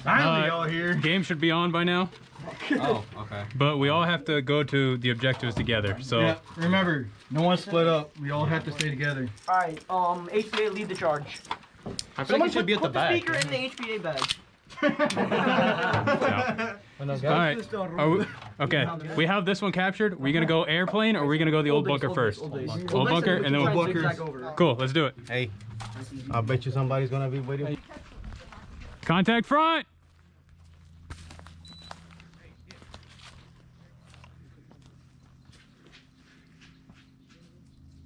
Finally, y'all here. Game should be on by now. Oh, okay. But we all have to go to the objectives together. So yeah, remember, no one split up. We all have to stay together. All right, HPA, lead the charge. I feel like it should be at the back. Put the speaker in the HPA bag. Alright, okay, we have this one captured. Are we gonna go airplane or are we gonna go the old bunker first? Old bunker and then we'll... Cool, let's do it. Hey, I bet you somebody's gonna be waiting. Contact front!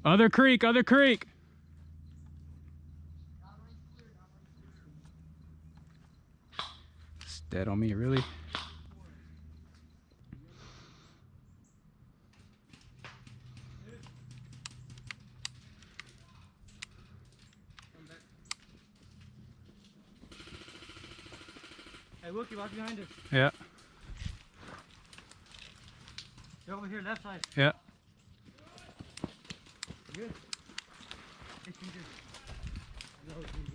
Other creek, other creek! It's dead on me, really? Hey, Wookie, walk behind us. Yeah. They're over here, left side. Yeah. Good. It's easy. No, it's easy.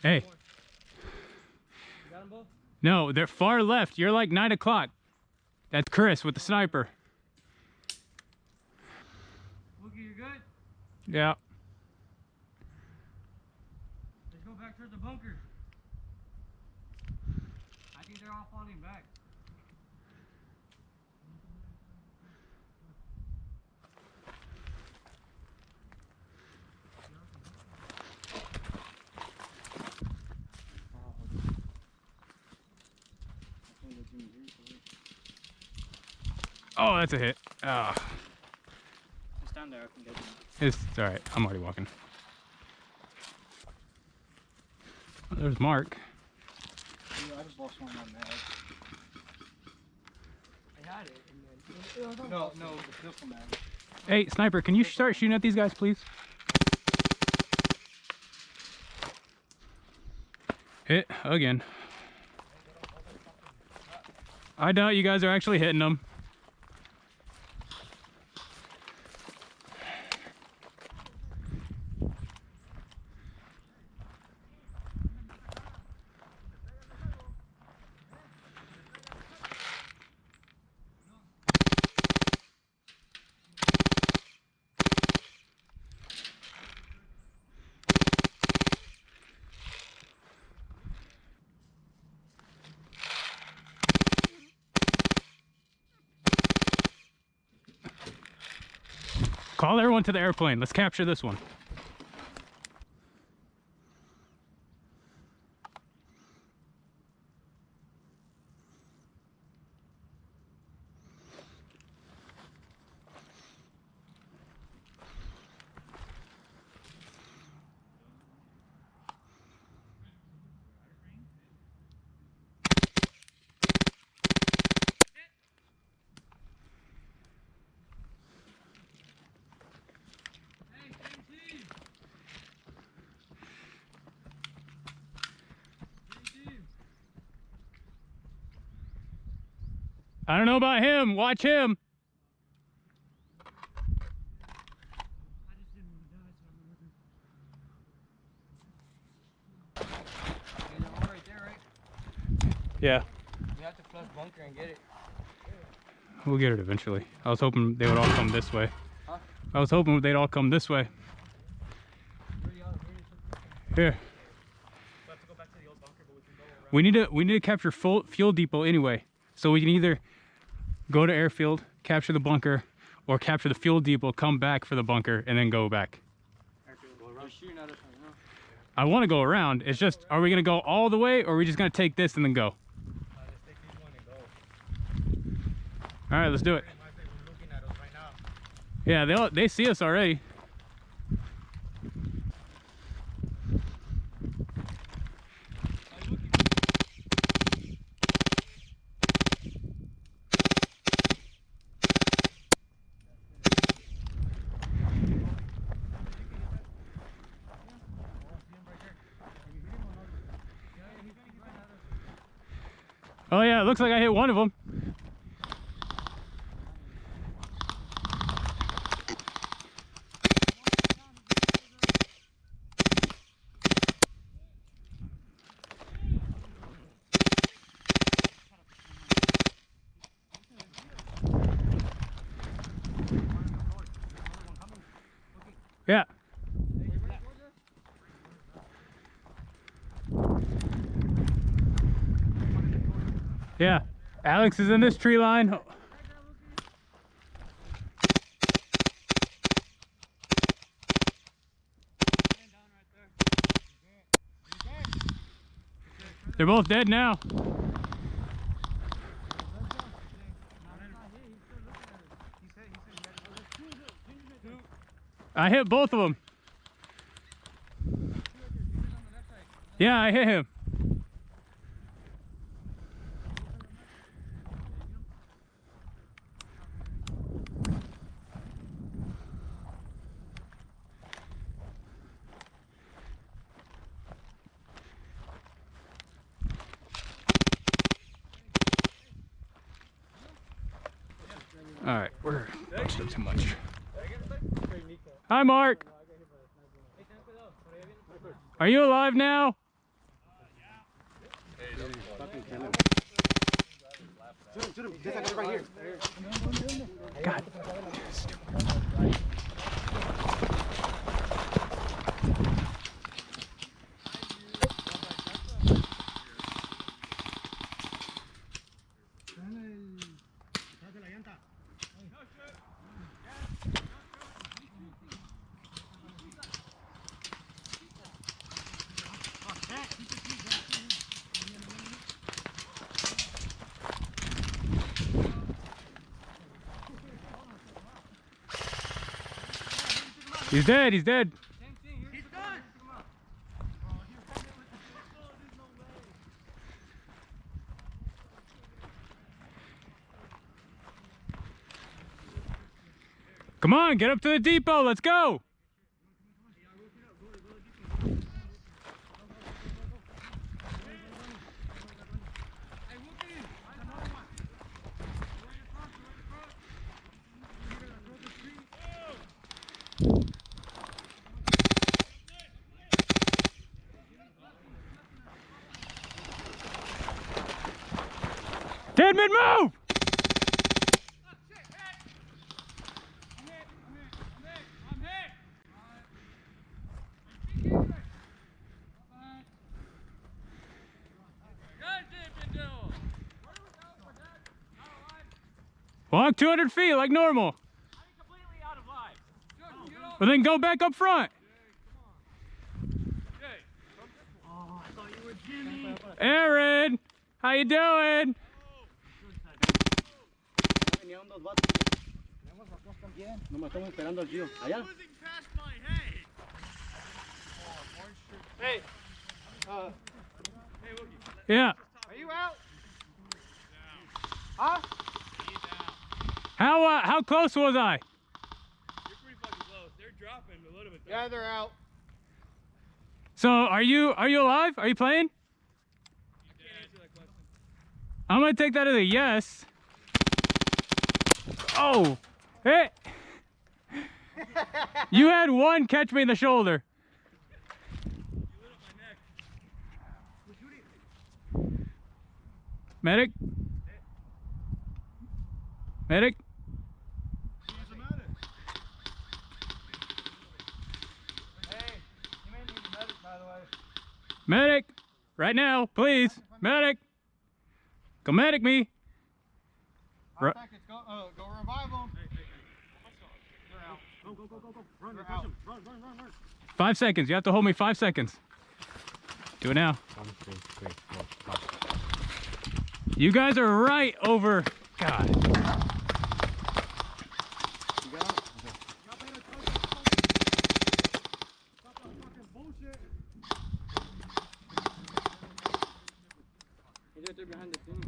Hey. No, they're far left. You're like 9 o'clock. That's Chris with the sniper. Wookie, you good? Yeah. Let's go back towards the bunker. I think they're all falling back. Oh, that's a hit. Ah. Stand there, I can get you. It's alright. I'm already walking. Oh, there's Mark. I just lost one on that. I had it. And then... No, the pistol man. Hey, sniper, can you start shooting at these guys, please? Hit again. I doubt you guys are actually hitting them. Call everyone to the airplane. Let's capture this one. I don't know about him. Watch him. Right there, right? Yeah. You have to flush bunker and get it. We'll get it eventually. I was hoping they would all come this way. Huh? I was hoping they'd all come this way. Here. We need to capture full fuel depot anyway. So we can either go to airfield, capture the bunker, or capture the fuel depot, come back for the bunker, and then go back. I want to go around. It's just, are we going to go all the way, or are we just going to take this and then go? All right, let's do it. Yeah, they see us already. Oh yeah, it looks like I hit one of them. Yeah. Yeah. Alex is in this tree line. They're both dead now. I hit both of them. Yeah, I hit him. All right, we're bunched up too much. Hi, Mark. Are you alive now? God. He's dead, he's dead. Come on, get up to the depot, let's go. Deadman, move! Walk 200 feet like normal. Well, then go back up front. Aaron, how you doing? Hey. Yeah. Are you out? Huh? How close was I? You're pretty fucking close. They're dropping a little bit though. Yeah, they're out. So are you alive? Are you playing? I can't answer that question. I'm gonna take that as a yes. Oh, hey! You had one catch me in the shoulder. You lit up my neck. Medic. Medic. Medic, right now, please. Medic, go medic me. Go revive them. Go. Run, touch them. Run. 5 seconds. You have to hold me 5 seconds. Do it now. 1, 2, 3, 4, 5. You guys are right over. God. They're behind the thing.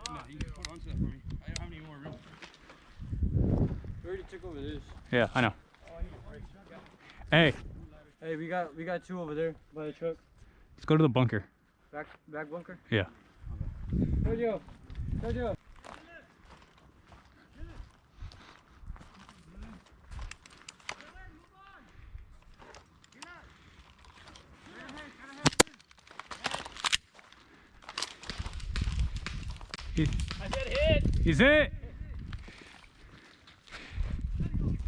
No, you can hold on to that for me. I don't have any more room. We already took over this. Yeah, I know. Hey, Hey, we got two over there by the truck. let's go to the bunker. Back bunker. Yeah. Jojo. Jojo. I said hit. He's hit.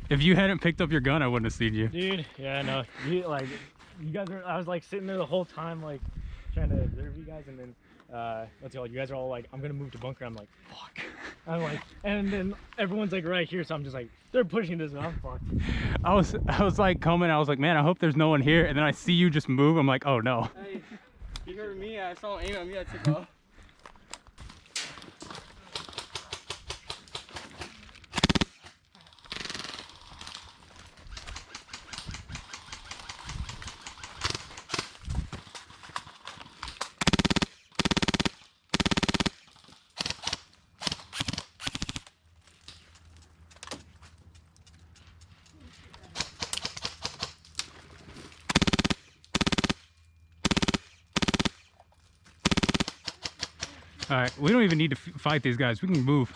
If you hadn't picked up your gun, I wouldn't have seen you. Dude, yeah, no. You guys were, I was like sitting there the whole time, like trying to observe you guys, and then what's it called? You guys are all like, I'm gonna move to bunker. I'm like, fuck. I'm like, and then everyone's like right here, so I'm just like, they're pushing this, and I'm fucked. I was like coming. I was like, man, I hope there's no one here. And then I see you just move. I'm like, oh no. Hey, you heard me. I saw him aim at me. I took off. All right, we don't even need to fight these guys. We can move.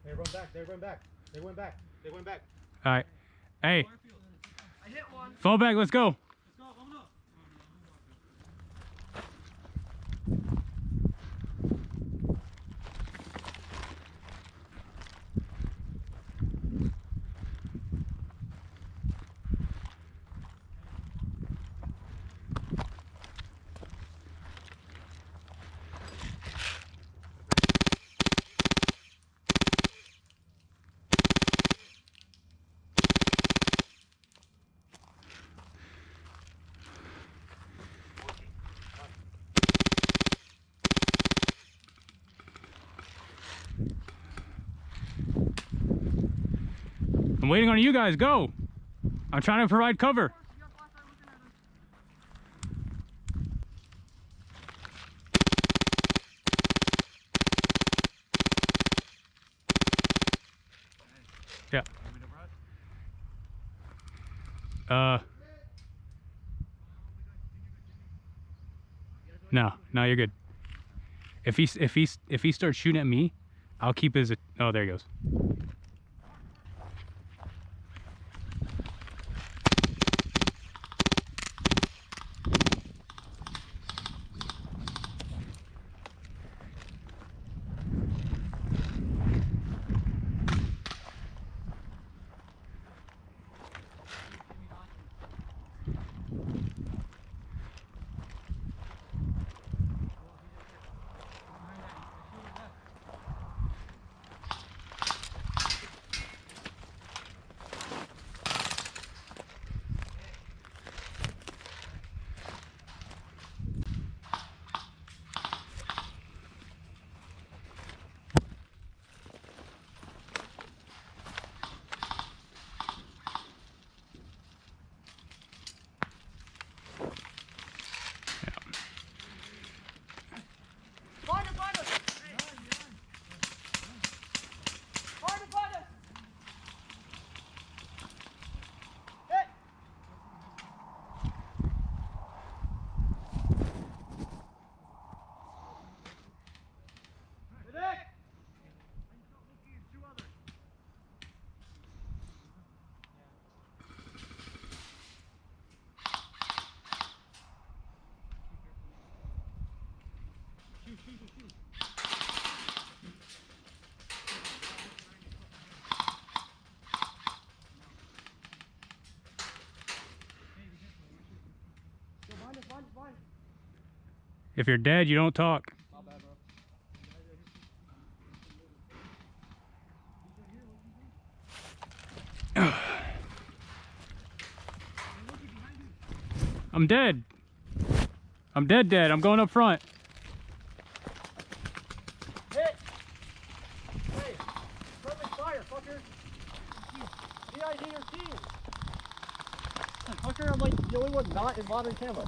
They run back. They run back. They went back. They went back. All right. Hey, I hit one. fall back. Let's go. I'm waiting on you guys. Go. I'm trying to provide cover. Yeah. No, you're good. If he starts shooting at me, I'll keep his. Oh, there he goes. If you're dead, you don't talk. I'm dead. I'm dead. I'm going up front. Hit. Hey, perfect fire, fucker. CID or team. Fucker, I'm like the only one not in modern camo.